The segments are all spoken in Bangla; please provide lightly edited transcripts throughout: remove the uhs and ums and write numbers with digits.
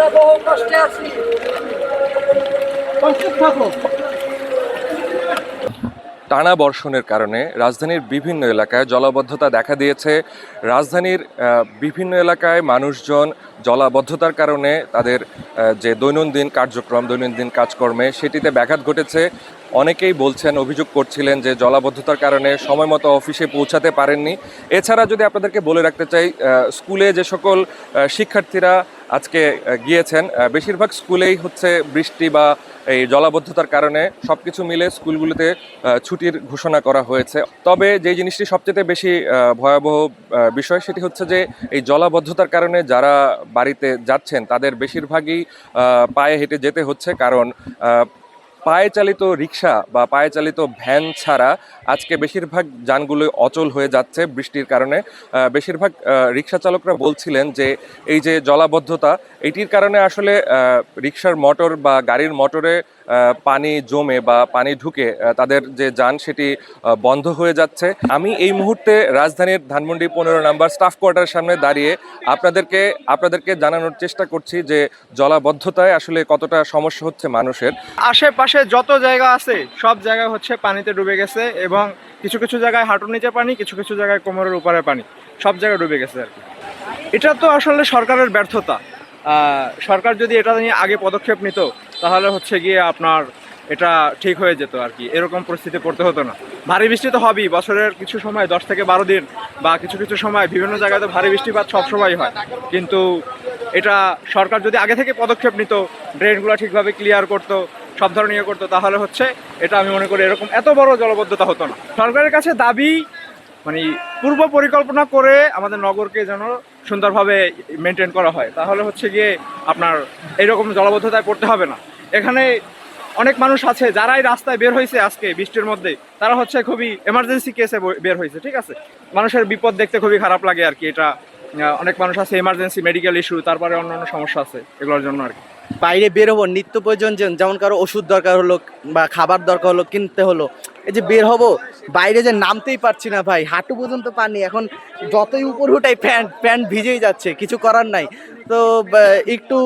আমরা বহু কষ্টে আছি। টানা বর্ষণের কারণে রাজধানীর বিভিন্ন এলাকায় জলাবদ্ধতা দেখা দিয়েছে। রাজধানীর বিভিন্ন এলাকায় মানুষজন জলাবদ্ধতার কারণে তাদের যে দৈনন্দিন কার্যক্রম, দৈনন্দিন কাজকর্মে সেটিতে ব্যাঘাত ঘটেছে। অনেকেই বলছেন, অভিযোগ করছিলেন যে জলাবদ্ধতার কারণে সময় মতো অফিসে পৌঁছাতে পারেননি। এছাড়া যদি আপনাদেরকে বলে রাখতে চাই, স্কুলে যে সকল শিক্ষার্থীরা আজকে গিয়েছেন, বেশিরভাগ স্কুলেই হচ্ছে বৃষ্টি বা এই জলাবদ্ধতার কারণে সব কিছু মিলে স্কুলগুলোতে ছুটির ঘোষণা করা হয়েছে। তবে যে জিনিসটি সবচেয়ে বেশি ভয়াবহ বিষয়, সেটি হচ্ছে যে এই জলাবদ্ধতার কারণে যারা বাড়িতে যাচ্ছেন তাদের বেশিরভাগই পায়ে হেঁটে যেতে হচ্ছে, কারণ পায়ে চালিত রিক্সা বা পায়ে চালিত ভ্যান ছাড়া আজকে বেশিরভাগ যানগুলো অচল হয়ে যাচ্ছে বৃষ্টির কারণে। বেশিরভাগ রিক্সা চালকরা বলছিলেন যে এই যে জলাবদ্ধতা, এটির কারণে আসলে রিক্সার মোটর বা গাড়ির মোটরে পানি জমে বা পানি ঢুকে তাদের যে যান সেটি বন্ধ হয়ে যাচ্ছে। আমি এই মুহূর্তে রাজধানীর ধানমন্ডি 15 নম্বর স্টাফ কোয়ার্টারের সামনে দাঁড়িয়ে আপনাদেরকে জানানোর চেষ্টা করছি যে জলাবদ্ধতায় আসলে কতটা সমস্যা হচ্ছে মানুষের। আশেপাশে যত জায়গা আছে সব জায়গায় হচ্ছে পানিতে ডুবে গেছে, এবং কিছু কিছু জায়গায় হাঁটুর নিচে পানি, কিছু কিছু জায়গায় কোমরের উপরে পানি, সব জায়গায় ডুবে গেছে আর কি। এটা তো আসলে সরকারের ব্যর্থতা। সরকার যদি এটা নিয়ে আগে পদক্ষেপ নিত তাহলে হচ্ছে গিয়ে আপনার এটা ঠিক হয়ে যেত আর কি, এরকম পরিস্থিতি পড়তে হতো না। ভারী বৃষ্টি তো হবেই, বছরের কিছু সময় 10 থেকে 12 দিন বা কিছু কিছু সময় বিভিন্ন জায়গায় তো ভারী বৃষ্টিপাত সবসময় হয়, কিন্তু এটা সরকার যদি আগে থেকে পদক্ষেপ নিত, ড্রেনগুলো ঠিকভাবে ক্লিয়ার করতো, সব ধরনের ইয়ে করতো, তাহলে হচ্ছে এটা আমি মনে করি এরকম এত বড় জলবদ্ধতা হতো না। সরকারের কাছে দাবি, মানে পূর্ব পরিকল্পনা করে আমাদের নগরকে যেন সুন্দরভাবে মেনটেন করা হয়, তাহলে হচ্ছে গিয়ে আপনার এইরকম জলাবদ্ধতায় পড়তে হবে না। এখানে অনেক মানুষ আছে যারাই রাস্তায় বের হয়েছে আজকে বৃষ্টির মধ্যে, তারা হচ্ছে খুবই এমার্জেন্সি কেসে বের হয়েছে, ঠিক আছে। মানুষের বিপদ দেখতে খুবই খারাপ লাগে আর কি। এটা অনেক মানুষ আছে এমার্জেন্সি মেডিকেল ইস্যু, তারপরে অন্যান্য সমস্যা আছে এগুলোর জন্য আর কি। বাইরে বের হবো, নিত্য প্রয়োজন যেমন কারো ওষুধ দরকার হলো বা খাবার দরকার হলো, কিনতে হলো, এই যে বের হবো, বাইরে যে নামতেই পারছি না ভাই, হাঁটু পর্যন্ত পানি। এখন যতই উপর উঠাই প্যান্ট ভিজেই যাচ্ছে, কিছু করার নাই। তো একটু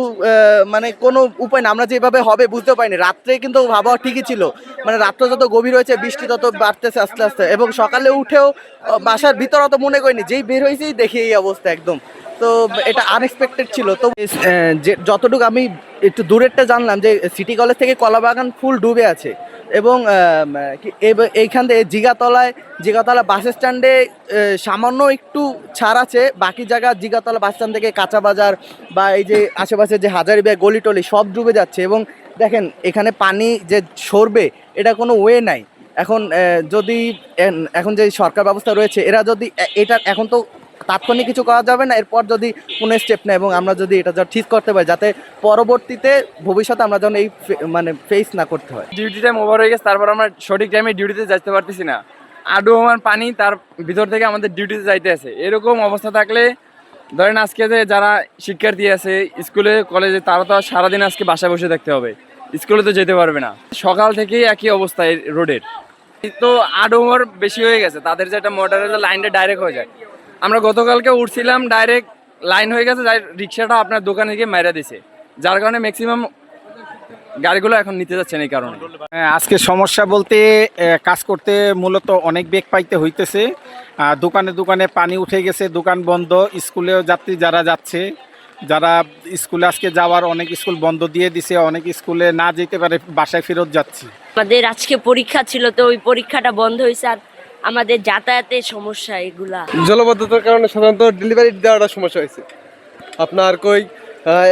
মানে কোনো উপায় না, আমরা যেভাবে হবে বুঝতে পারিনি। রাত্রে কিন্তু আবহাওয়া ঠিকই ছিল, মানে রাত্রে যত গভীর হয়েছে বৃষ্টি তত বাড়তেছে আস্তে আস্তে, এবং সকালে উঠেও বাসার ভিতর অত মনে করিনি, যেই বের হয়েছেই দেখি এই অবস্থা একদম। তো এটা আনএক্সপেক্টেড ছিল। তো যে যতটুকু আমি একটু দূরেরটা জানলাম যে সিটি কলেজ থেকে কলাবাগান ফুল ডুবে আছে, এবং এইখান থেকে জিগাতলা বাস স্ট্যান্ডে সামান্য একটু ছাড় আছে, বাকি জায়গা জিগাতলা বাস স্ট্যান্ড থেকে কাঁচা বাজার বা এই যে আশেপাশে যে হাজারিবাগ গলিটলি সব ডুবে যাচ্ছে। এবং দেখেন এখানে পানি যে সরবে এটা কোনো ওয়ে নাই। এখন যদি এখন যে সরকার ব্যবস্থা রয়েছে, এরা যদি এটা এখন তো তাৎক্ষণিক কিছু করা যাবে না, এরপর যদি কোনো স্টেপ নেয় এবং আমরা যদি এটা ঠিক করতে পারি, যাতে পরবর্তীতে ভবিষ্যতে আমরা যেন এই মানে ফেস না করতে হয়। ডিউটি টাইম ওভার হয়ে গেছে, তারপর আমরা সঠিক টাইমে ডিউটিতে যাইতে পারতেছি না। আডু আমার পানি তার ভিতর থেকে আমাদের ডিউটিতে যাইতে আছে। এরকম অবস্থা থাকলে ধরেন আজকে যে যারা শিক্ষার্থী আছে স্কুলে কলেজে, তারা তো সারাদিন আজকে বাসায় বসে থাকতে হবে, স্কুলে তো যেতে পারবে না। সকাল থেকেই একই অবস্থা রোডের। তো আডুমার বেশি হয়ে গেছে, তাদের যে একটা মোটরের লাইনটা ডাইরেক্ট হয়ে যায়। আমরা গতকালকে উঠছিলাম, ডাইরেক্ট লাইন হয়ে গেছে, রিক্সাটা আপনার দোকানে গিয়ে মাইরা দিছে, যার কারণে ম্যাক্সিমাম গাড়িগুলো এখন নিতে যাচ্ছেন এই কারণে। আজকে সমস্যা বলতে কাজ করতে মূলত অনেক বেগ পাইতে হইতেছে। দোকানে দোকানে পানি উঠে গেছে, দোকান বন্ধ। স্কুলেও যাত্রী যারা যাচ্ছে, যারা স্কুলে আজকে যাওয়ার, অনেক স্কুল বন্ধ দিয়ে দিছে, অনেক স্কুলে না যেতে পারে, বাসায় ফেরত যাচ্ছি। আমাদের আজকে পরীক্ষা ছিল, তো ওই পরীক্ষাটা বন্ধ হয়েছে, আর আমাদের যাতায়াতের সমস্যা এগুলা। জলবদ্ধতার কারণে সাধারণত ডেলিভারি দেওয়াটা সমস্যা হয়েছে। আপনার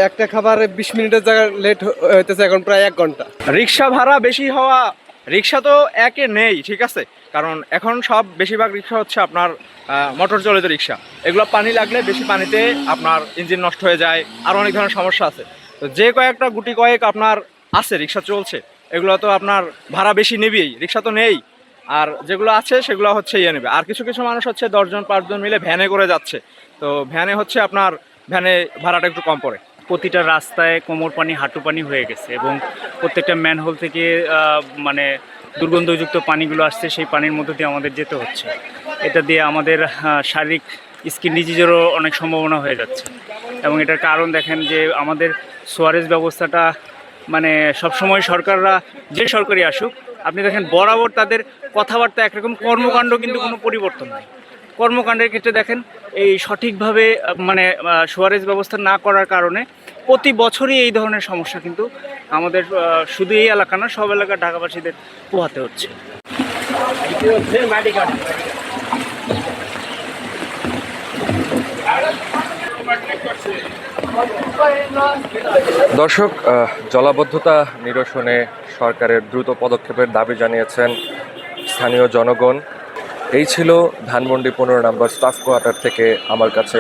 একটা খাবার 20 মিনিটের জায়গায় লেট হইতেছে এখন প্রায় 1 ঘন্টা। রিক্সা ভাড়া বেশি হওয়া, রিক্সা তো একে নেই, ঠিক আছে, কারণ এখন সব বেশিরভাগ রিক্সা হচ্ছে আপনার মোটর চালিত রিক্সা। এগুলো পানি লাগলে বেশি পানিতে আপনার ইঞ্জিন নষ্ট হয়ে যায়, আর অনেক ধরনের সমস্যা আছে। তো যে কয়েকটা গুটি কয়েক আপনার আছে রিক্সা চলছে, এগুলো তো আপনার ভাড়া বেশি নেবেই, রিক্সা তো নেই। আর যেগুলো আছে সেগুলো হচ্ছে ইয়ে নেবে। আর কিছু কিছু মানুষ হচ্ছে 10 জন 5 জন মিলে ভ্যানে করে যাচ্ছে, তো ভ্যানে হচ্ছে আপনার ভ্যানে ভাড়াটা একটু কম পড়ে। প্রতিটা রাস্তায় কোমর পানি, হাঁটু পানি হয়ে গেছে, এবং প্রত্যেকটা ম্যানহোল থেকে মানে দুর্গন্ধযুক্ত পানিগুলো আসছে, সেই পানির মধ্য দিয়ে আমাদের যেতে হচ্ছে। এটা দিয়ে আমাদের শারীরিক স্কিন ডিজিজেরও অনেক সম্ভাবনা হয়ে যাচ্ছে। এবং এটার কারণ দেখেন যে আমাদের সোয়ারেজ ব্যবস্থাটা মানে সবসময় সরকাররা, যে সরকারই আসুক, আপনি দেখেন বরাবর তাদের কথাবার্তা একরকম, কর্মকাণ্ড কিন্তু কোনো পরিবর্তন নেই। কর্মকাণ্ডের ক্ষেত্রে দেখেন এই সঠিকভাবে মানে সোয়ারেজ ব্যবস্থা না করার কারণে প্রতি বছরই এই ধরনের সমস্যা কিন্তু আমাদের শুধু এই এলাকা না, সব এলাকার ঢাকাবাসীদের পোহাতে হচ্ছে। দর্শক, জলাবদ্ধতা নিরসনে সরকারের দ্রুত পদক্ষেপের দাবি জানিয়েছেন স্থানীয় জনগণ। এই ছিল ধানমন্ডি 15 নম্বর স্টাফ কোয়ার্টার থেকে আমার কাছে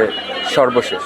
সর্বশেষ।